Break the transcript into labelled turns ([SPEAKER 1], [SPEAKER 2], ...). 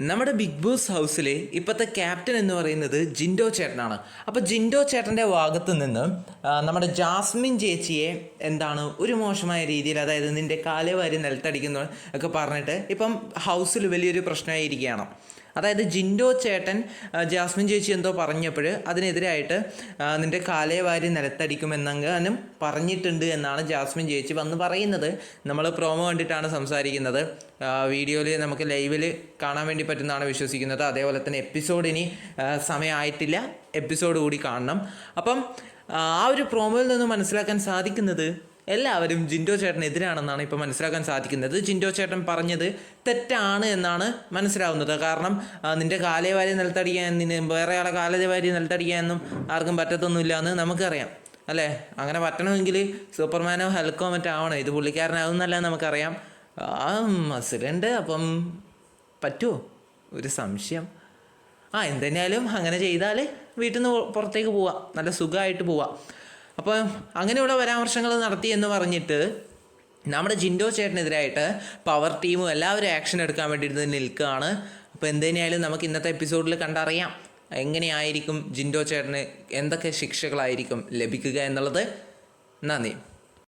[SPEAKER 1] നമ്മുടെ big boss ഹൗസിൽ ഇപ്പോഴത്തെ ക്യാപ്റ്റൻ എന്ന് പറയുന്നത് ജിൻഡോ ചേട്ടനാണ്. അപ്പോൾ ജിൻഡോ ചേട്ടൻ്റെ ഭാഗത്ത് നിന്ന് നമ്മുടെ ജാസ്മിൻ ചേച്ചിയെ എന്താണ് ഒരു മോശമായ രീതിയിൽ, അതായത് നിൻ്റെ കാലേ വാരി നിലത്തടിക്കുന്നു ഒക്കെ പറഞ്ഞിട്ട് ഇപ്പം ഹൗസിൽ വലിയൊരു പ്രശ്നമായിരിക്കുകയാണ്. അതായത് ജിൻഡോ ചേട്ടൻ ജാസ്മിൻ ചേച്ചി എന്തോ പറഞ്ഞപ്പോൾ അതിനെതിരായിട്ട് നിൻ്റെ കാലേ വാരി നിലത്തടിക്കുമെന്നെങ്ങാനും പറഞ്ഞിട്ടുണ്ട് എന്നാണ് ജാസ്മിൻ ചേച്ചി വന്ന് പറയുന്നത്. നമ്മൾ പ്രോമോ കണ്ടിട്ടാണ് സംസാരിക്കുന്നത്. വീഡിയോയിൽ നമുക്ക് ലൈവിൽ കാണാൻ വേണ്ടി പറ്റുന്നതാണ് വിശ്വസിക്കുന്നത്. അതേപോലെ തന്നെ എപ്പിസോഡിന് സമയമായിട്ടില്ല, എപ്പിസോഡ് കൂടി കാണണം. അപ്പം ആ ഒരു പ്രോമോയിൽ നിന്ന് മനസ്സിലാക്കാൻ സാധിക്കുന്നത് എല്ലാവരും ജിൻഡോ ചേട്ടനെതിരാണെന്നാണ് ഇപ്പോൾ മനസ്സിലാക്കാൻ സാധിക്കുന്നത്. ജിൻഡോ ചേട്ടൻ പറഞ്ഞത് തെറ്റാണ് എന്നാണ് മനസ്സിലാവുന്നത്. കാരണം നിൻ്റെ കാലേ വാരി നിലത്തടിക്കാൻ, വേറെ ആളെ കാലേ വാരി നിലത്തടിക്കാനൊന്നും ആർക്കും പറ്റത്തൊന്നുമില്ല എന്ന് നമുക്കറിയാം, അല്ലേ? അങ്ങനെ പറ്റണമെങ്കിൽ സൂപ്പർമാനോ ഹൽക്കോ മറ്റോ ആവണം. ഇത് പുള്ളിക്കാരനാവുന്നല്ല നമുക്കറിയാം. മസിലുണ്ട്, അപ്പം പറ്റുമോ? ഒരു സംശയം. എന്തെന്നാലും അങ്ങനെ ചെയ്താൽ വീട്ടിൽ നിന്ന് പുറത്തേക്ക് പോവാം, നല്ല സുഖമായിട്ട് പോവാം. അപ്പോൾ അങ്ങനെയുള്ള പരാമർശങ്ങൾ നടത്തി എന്ന് പറഞ്ഞിട്ട് നമ്മുടെ ജിൻഡോ ചേട്ടനെതിരായിട്ട് പവർ ടീമും എല്ലാവരും ആക്ഷൻ എടുക്കാൻ വേണ്ടിയിട്ട് നിൽക്കുകയാണ്. അപ്പോൾ എന്തിനായാലും നമുക്ക് ഇന്നത്തെ എപ്പിസോഡിൽ കണ്ടറിയാം എങ്ങനെയായിരിക്കും ജിൻഡോ ചേട്ടന് എന്തൊക്കെ ശിക്ഷകളായിരിക്കും ലഭിക്കുക എന്നുള്ളത്. നന്ദി.